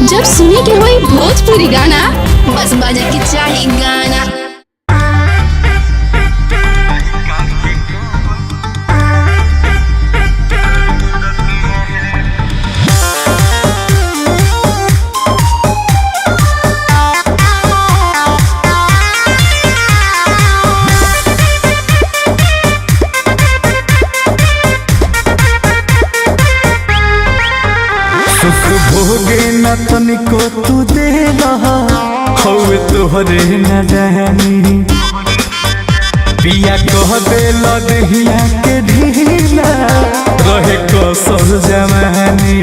जब सुने के होई भोजपुरी गाना बस बजे के चाही गाना। सुख भोगे न तनिको तू दे हवे तोहरे न जानी पिया कह दे लदहिया के ढीला रहे कसर जवानी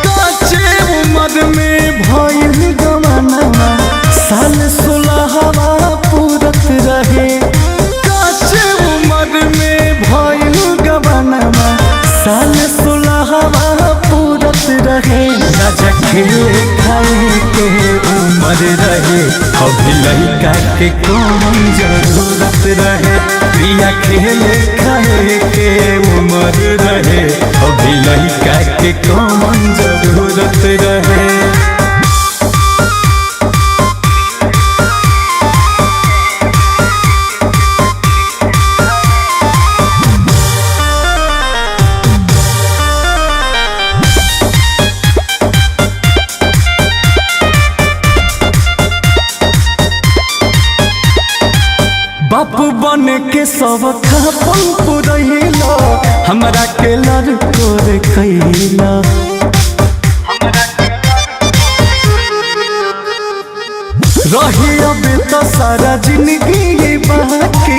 काचे उम्र में भइल गवाना साल 16 पूरत रहे काचे उम्र में भइल गवाना साल 16 पूरत रहे राजा खेले खाए के उम्र रहे अभी लड़का के कौन जरूरत रहे प्रिया खेले खाए के उम्र रहे अभी लड़का के कौन जरूरत रहे। बापू बन के सब खापन पुरैला हमरा के लड़को रे कैला रही अब तो सारा जिंदगी बाकी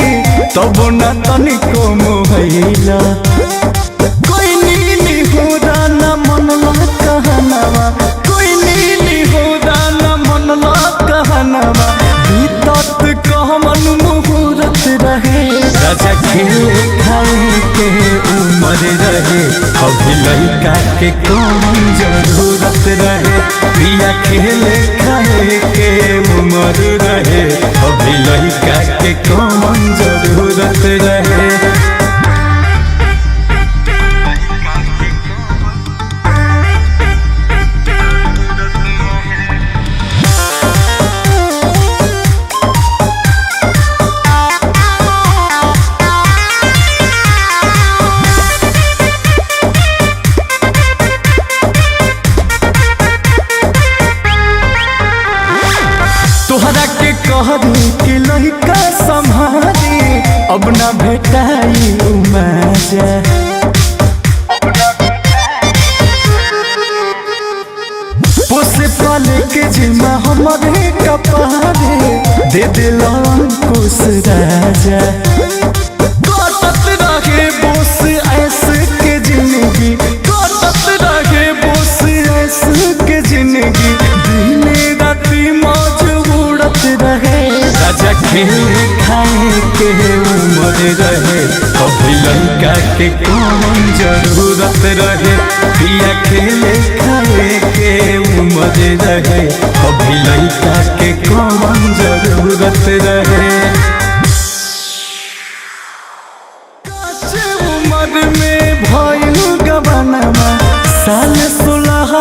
तब न तनिको मोहैला कोई नीली होरा न मनला कहनावा कोई नीली होरा न मनला कहनावा बीतत कहमन मुहूर्त रहे राजा खेले खाए के उम्र रहे अभी लड़का के कौन जरूरत रहे प्रिया खेले खाए के उम्र रहे अभी लड़का के कौन जरूरत रहे। तोहरा के कहरी के लड़का संभाली अब न भेटाई मजा पोसे पाले के जिम्मा हमारे कपारे दे दिल अंकुश राजा कटत रहे बोस ऐसे के जिंदगी कटत रहे बोस ऐसे के जिंदगी दिन राती मौज उड़त रहे राजा खेले खाए के उम्र रहे अभी लड़का के कौन जरूरत रहे पिया खेले खाए के उम्र रहे अभी लड़का के कौन जरूरत रहे। काचे उम्र में भइल गवाना साल 16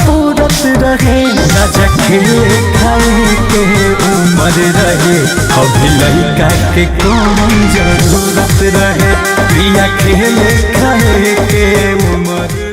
पूरत रहे राजा खेले खाए के उम्र रहे अभी लड़का के कौन जरूरत रहे प्रिया खेले खाए के उम्र